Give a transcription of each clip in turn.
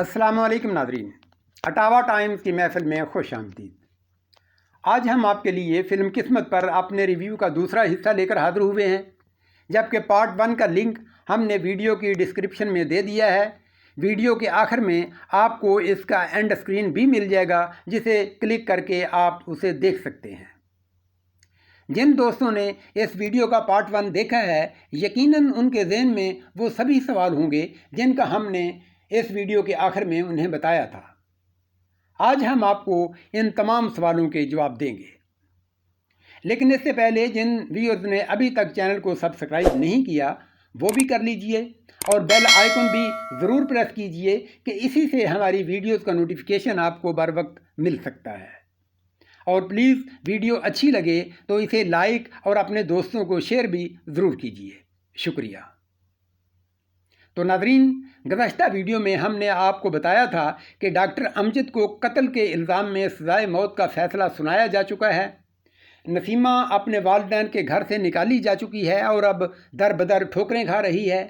السلام علیکم ناظرین، اٹاوا ٹائمز کی محفل میں خوش آمدید۔ آج ہم آپ کے لیے فلم قسمت پر اپنے ریویو کا دوسرا حصہ لے کر حاضر ہوئے ہیں، جبکہ پارٹ 1 کا لنک ہم نے ویڈیو کی ڈسکرپشن میں دے دیا ہے۔ ویڈیو کے آخر میں آپ کو اس کا اینڈ اسکرین بھی مل جائے گا، جسے کلک کر کے آپ اسے دیکھ سکتے ہیں۔ جن دوستوں نے اس ویڈیو کا پارٹ 1 دیکھا ہے، یقیناً ان کے ذہن میں وہ سبھی سوال ہوں گے جن کا ہم نے اس ویڈیو کے آخر میں انہیں بتایا تھا۔ آج ہم آپ کو ان تمام سوالوں کے جواب دیں گے، لیکن اس سے پہلے جن ویورز نے ابھی تک چینل کو سبسکرائب نہیں کیا وہ بھی کر لیجئے اور بیل آئیکن بھی ضرور پریس کیجئے کہ اسی سے ہماری ویڈیوز کا نوٹیفیکیشن آپ کو بر وقت مل سکتا ہے۔ اور پلیز ویڈیو اچھی لگے تو اسے لائک اور اپنے دوستوں کو شیئر بھی ضرور کیجئے۔ شکریہ۔ تو ناظرین، گزشتہ ویڈیو میں ہم نے آپ کو بتایا تھا کہ ڈاکٹر امجد کو قتل کے الزام میں سزائے موت کا فیصلہ سنایا جا چکا ہے۔ نسیمہ اپنے والدین کے گھر سے نکالی جا چکی ہے اور اب در بدر ٹھوکریں کھا رہی ہے،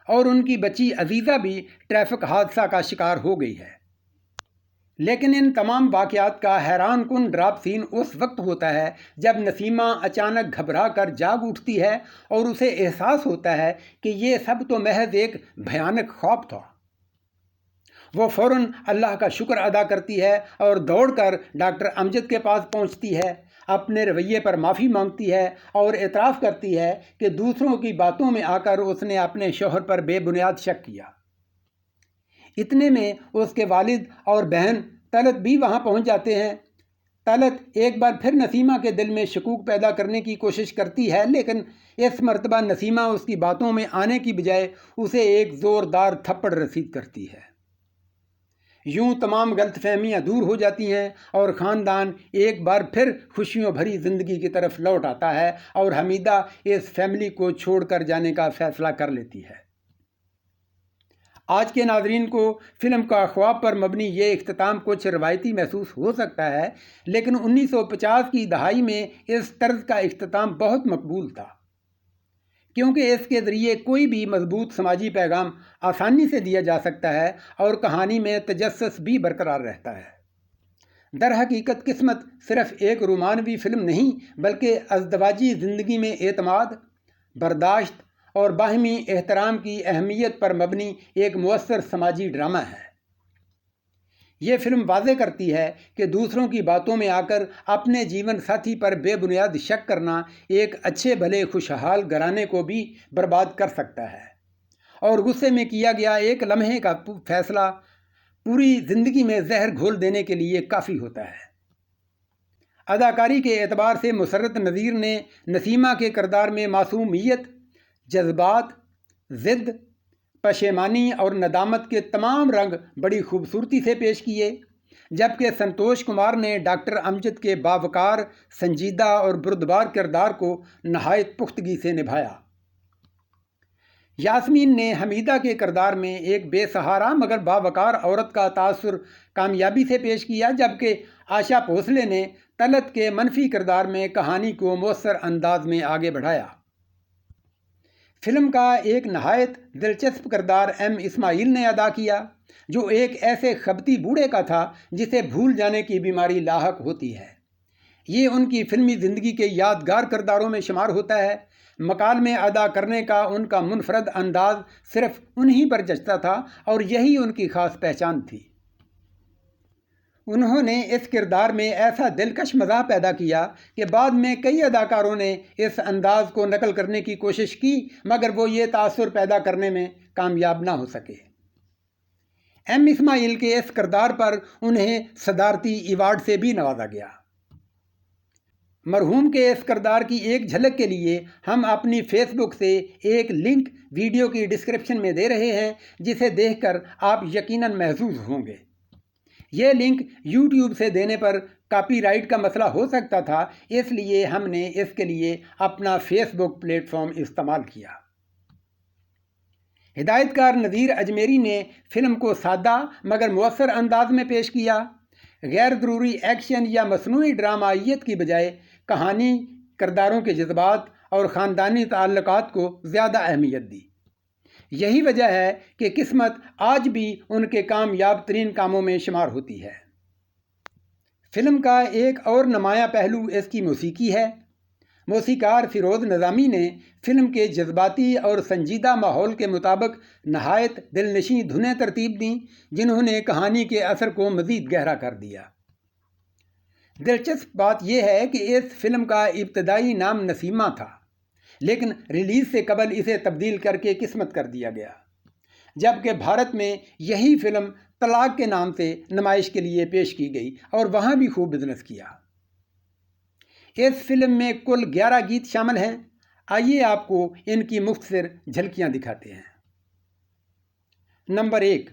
اور ان کی بچی عزیزہ بھی ٹریفک حادثہ کا شکار ہو گئی ہے۔ لیکن ان تمام واقعات کا حیران کن ڈراپ سین اس وقت ہوتا ہے جب نسیمہ اچانک گھبرا کر جاگ اٹھتی ہے اور اسے احساس ہوتا ہے کہ یہ سب تو محض ایک بھیانک خواب تھا۔ وہ فوراً اللہ کا شکر ادا کرتی ہے اور دوڑ کر ڈاکٹر امجد کے پاس پہنچتی ہے، اپنے رویے پر معافی مانگتی ہے اور اعتراف کرتی ہے کہ دوسروں کی باتوں میں آ کر اس نے اپنے شوہر پر بے بنیاد شک کیا۔ اتنے میں اس کے والد اور بہن طلعت بھی وہاں پہنچ جاتے ہیں۔ طلعت ایک بار پھر نسیمہ کے دل میں شکوک پیدا کرنے کی کوشش کرتی ہے، لیکن اس مرتبہ نسیمہ اس کی باتوں میں آنے کی بجائے اسے ایک زوردار تھپڑ رسید کرتی ہے۔ یوں تمام غلط فہمیاں دور ہو جاتی ہیں اور خاندان ایک بار پھر خوشیوں بھری زندگی کی طرف لوٹ آتا ہے اور حمیدہ اس فیملی کو چھوڑ کر جانے کا فیصلہ کر لیتی ہے۔ آج کے ناظرین کو فلم کا خواب پر مبنی یہ اختتام کچھ روایتی محسوس ہو سکتا ہے، لیکن 1950 کی دہائی میں اس طرز کا اختتام بہت مقبول تھا، کیونکہ اس کے ذریعے کوئی بھی مضبوط سماجی پیغام آسانی سے دیا جا سکتا ہے اور کہانی میں تجسس بھی برقرار رہتا ہے۔ در حقیقت قسمت صرف ایک رومانوی فلم نہیں، بلکہ ازدواجی زندگی میں اعتماد، برداشت اور باہمی احترام کی اہمیت پر مبنی ایک مؤثر سماجی ڈرامہ ہے۔ یہ فلم واضح کرتی ہے کہ دوسروں کی باتوں میں آ کر اپنے جیون ساتھی پر بے بنیاد شک کرنا ایک اچھے بھلے خوشحال گھرانے کو بھی برباد کر سکتا ہے، اور غصے میں کیا گیا ایک لمحے کا فیصلہ پوری زندگی میں زہر گھول دینے کے لیے کافی ہوتا ہے۔ اداکاری کے اعتبار سے مسرت نذیر نے نسیمہ کے کردار میں معصومیت، جذبات، ضد، پشیمانی اور ندامت کے تمام رنگ بڑی خوبصورتی سے پیش کیے، جبکہ سنتوش کمار نے ڈاکٹر امجد کے باوقار، سنجیدہ اور بردبار کردار کو نہایت پختگی سے نبھایا۔ یاسمین نے حمیدہ کے کردار میں ایک بے سہارا مگر باوقار عورت کا تاثر کامیابی سے پیش کیا، جبکہ آشا بھوسلے نے طلعت کے منفی کردار میں کہانی کو مؤثر انداز میں آگے بڑھایا۔ فلم کا ایک نہایت دلچسپ کردار ایم اسماعیل نے ادا کیا، جو ایک ایسے خبتی بوڑھے کا تھا جسے بھول جانے کی بیماری لاحق ہوتی ہے۔ یہ ان کی فلمی زندگی کے یادگار کرداروں میں شمار ہوتا ہے۔ مکالمے ادا کرنے کا ان کا منفرد انداز صرف انہی پر جچتا تھا اور یہی ان کی خاص پہچان تھی۔ انہوں نے اس کردار میں ایسا دلکش مزاح پیدا کیا کہ بعد میں کئی اداکاروں نے اس انداز کو نقل کرنے کی کوشش کی، مگر وہ یہ تاثر پیدا کرنے میں کامیاب نہ ہو سکے۔ ایم اسماعیل کے اس کردار پر انہیں صدارتی ایوارڈ سے بھی نوازا گیا۔ مرحوم کے اس کردار کی ایک جھلک کے لیے ہم اپنی فیس بک سے ایک لنک ویڈیو کی ڈسکرپشن میں دے رہے ہیں، جسے دیکھ کر آپ یقیناً محظوظ ہوں گے۔ یہ لنک یوٹیوب سے دینے پر کاپی رائٹ کا مسئلہ ہو سکتا تھا، اس لیے ہم نے اس کے لیے اپنا فیس بک پلیٹ فارم استعمال کیا۔ ہدایت کار نذیر اجمیری نے فلم کو سادہ مگر مؤثر انداز میں پیش کیا۔ غیر ضروری ایکشن یا مصنوعی ڈرامائیت کی بجائے کہانی، کرداروں کے جذبات اور خاندانی تعلقات کو زیادہ اہمیت دی۔ یہی وجہ ہے کہ قسمت آج بھی ان کے کامیاب ترین کاموں میں شمار ہوتی ہے۔ فلم کا ایک اور نمایاں پہلو اس کی موسیقی ہے۔ موسیقار فیروز نظامی نے فلم کے جذباتی اور سنجیدہ ماحول کے مطابق نہایت دلنشیں دھنیں ترتیب دیں، جنہوں نے کہانی کے اثر کو مزید گہرا کر دیا۔ دلچسپ بات یہ ہے کہ اس فلم کا ابتدائی نام نسیمہ تھا، لیکن ریلیز سے قبل اسے تبدیل کر کے قسمت کر دیا گیا، جبکہ بھارت میں یہی فلم طلاق کے نام سے نمائش کے لیے پیش کی گئی اور وہاں بھی خوب بزنس کیا۔ اس فلم میں کل 11 گیت شامل ہیں۔ آئیے آپ کو ان کی مختصر جھلکیاں دکھاتے ہیں۔ نمبر 1،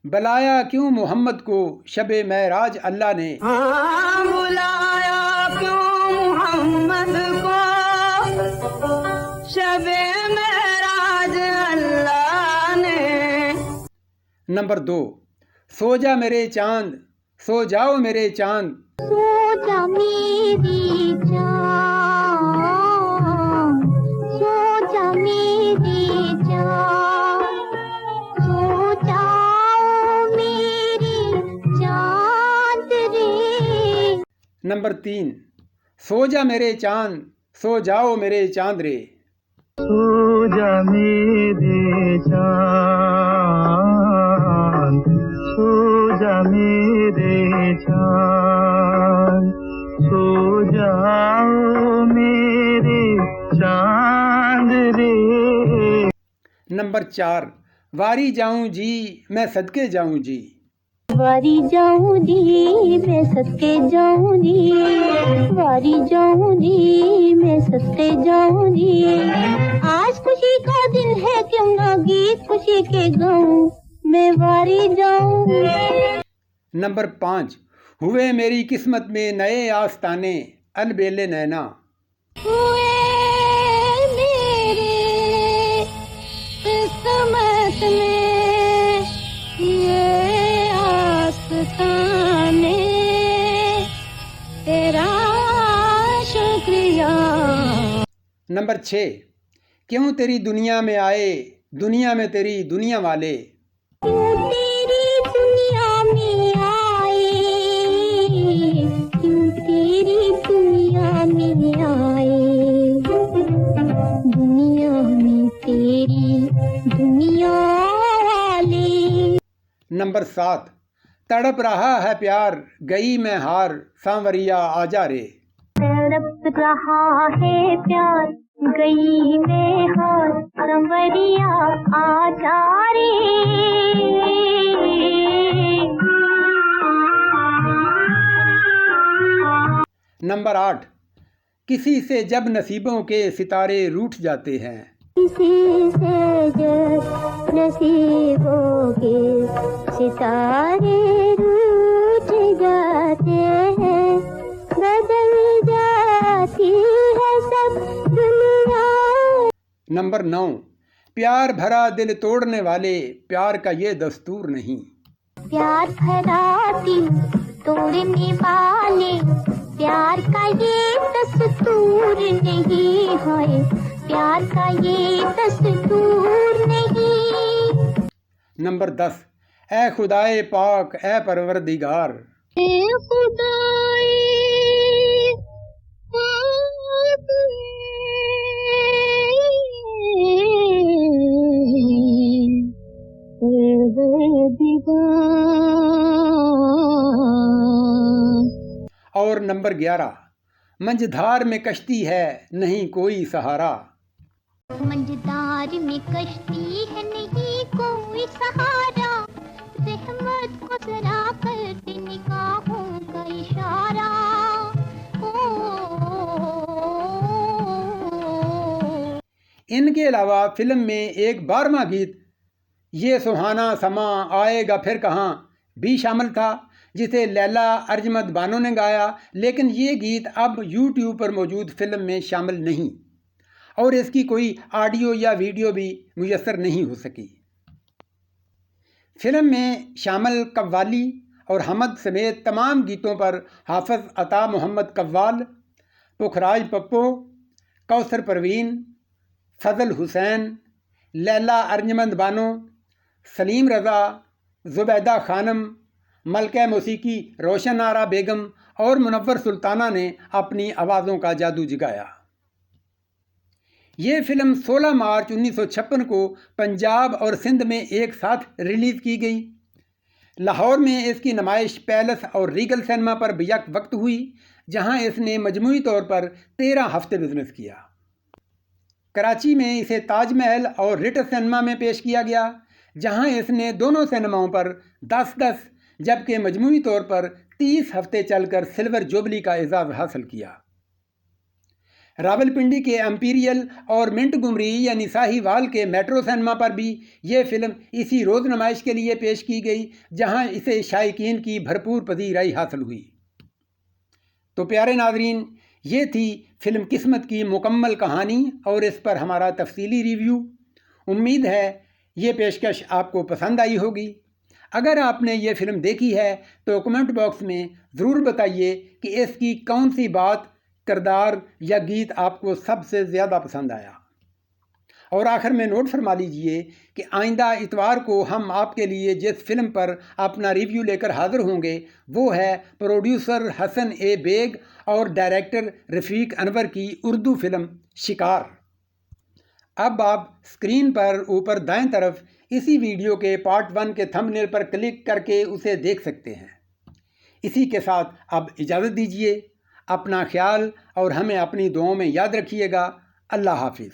بلایا کیوں محمد کو شب معراج اللہ نے، بلایا کیوں محمد کو شب معراج اللہ نے۔ نمبر 2، سو جا میرے چاند، سو جاؤ میرے چاند، سو جا میری جان، سو جا میری جان، سو جاؤ میری چاند رے۔ نمبر 3، سو جا میرے چاند، سو جاؤ میرے چاند رے، سو جا میرے چاند، سو جا میرے چاند، سو جاؤ میرے چاند رے۔ نمبر 4، واری جاؤں جی میں صدقے جاؤں جی، واری جاؤں جی میں صدقے جاؤں جی، واری جاؤں جی میں صدقے جاؤں جی۔ آج خوشی کا دن ہے کیوں نہ گیت خوشی کے گاؤں، میں واری جاؤں۔ نمبر 5، ہوئے میری قسمت میں نئے آستانے البیل نینا، ہوئے میرے قسمت میں یہ آستانے، تیرا شکریہ۔ نمبر 6، کیوں تیری دنیا میں آئے دنیا میں تیری دنیا والے، کیوں تیری دنیا میں آئے، کیوں تیری دنیا میں آئے، دنیا میں تیری دنیا والے۔ نمبر 7، تڑپ رہا ہے پیار گئی میں ہار سانوریا آجا رے، تڑپ رہا ہے پیار گئی میں ہار سنوریا آجا رے۔ نمبر 8، کسی سے جب نصیبوں کے ستارے روٹھ جاتے ہیں، کسی سے جب نصیبوں کے ستارے روٹھ جاتے ہیں، بدل جاتی ہے سب دنیا۔ نمبر 9، پیار بھرا دل توڑنے والے پیار کا یہ دستور نہیں، پیار بھرا دل توڑنے والے پیار کا یہ دستور نہیں ہے، پیار کا یہ دستور نہیں۔ نمبر 10، اے خدائے پاک اے پروردگار، اے خدائے پاک اور نمبر 11، منجھدار میں کشتی ہے نہیں کوئی سہارا، منجدار میں کشتی ہے نہیں کوئی سہارا، رحمت کو ذرا کرتے نگاہوں کا اشارہ۔ ان کے علاوہ فلم میں ایک 12واں گیت یہ سہانا سما آئے گا پھر کہاں بھی شامل تھا، جسے لیلا ارجمند بانو نے گایا، لیکن یہ گیت اب یوٹیوب پر موجود فلم میں شامل نہیں اور اس کی کوئی آڈیو یا ویڈیو بھی میسر نہیں ہو سکی۔ فلم میں شامل قوالی اور حمد سمیت تمام گیتوں پر حافظ عطا محمد قوال، پکھراج پپو، کوثر پروین، فضل حسین، لیلا ارجمند بانو، سلیم رضا، زبیدہ خانم، ملکہ موسیقی روشن آرا بیگم اور منور سلطانہ نے اپنی آوازوں کا جادو جگایا۔ یہ فلم 16 مارچ 1956 کو پنجاب اور سندھ میں ایک ساتھ ریلیز کی گئی۔ لاہور میں اس کی نمائش پیلس اور ریگل سینما پر بیک وقت ہوئی، جہاں اس نے مجموعی طور پر 13 ہفتے بزنس کیا۔ کراچی میں اسے تاج محل اور ریٹس سینما میں پیش کیا گیا، جہاں اس نے دونوں سینماؤں پر 10-10 جبکہ مجموعی طور پر 30 ہفتے چل کر سلور جوبلی کا اعزاز حاصل کیا۔ راولپنڈی کے امپیریل اور منٹ گمری یعنی ساہی وال کے میٹرو سینما پر بھی یہ فلم اسی روز نمائش کے لیے پیش کی گئی، جہاں اسے شائقین کی بھرپور پذیرائی حاصل ہوئی۔ تو پیارے ناظرین، یہ تھی فلم قسمت کی مکمل کہانی اور اس پر ہمارا تفصیلی ریویو۔ امید ہے یہ پیشکش آپ کو پسند آئی ہوگی۔ اگر آپ نے یہ فلم دیکھی ہے تو کمنٹ باکس میں ضرور بتائیے کہ اس کی کون سی بات، کردار یا گیت آپ کو سب سے زیادہ پسند آیا۔ اور آخر میں نوٹ فرما لیجئے کہ آئندہ اتوار کو ہم آپ کے لیے جس فلم پر اپنا ریویو لے کر حاضر ہوں گے وہ ہے پروڈیوسر حسن اے بیگ اور ڈائریکٹر رفیق انور کی اردو فلم شکار۔ اب آپ اسکرین پر اوپر دائیں طرف اسی ویڈیو کے پارٹ 1 کے تھمبنیل پر کلک کر کے اسے دیکھ سکتے ہیں۔ اسی کے ساتھ اب اجازت دیجیے، اپنا خیال اور ہمیں اپنی دعاؤں میں یاد رکھیے گا۔ اللہ حافظ۔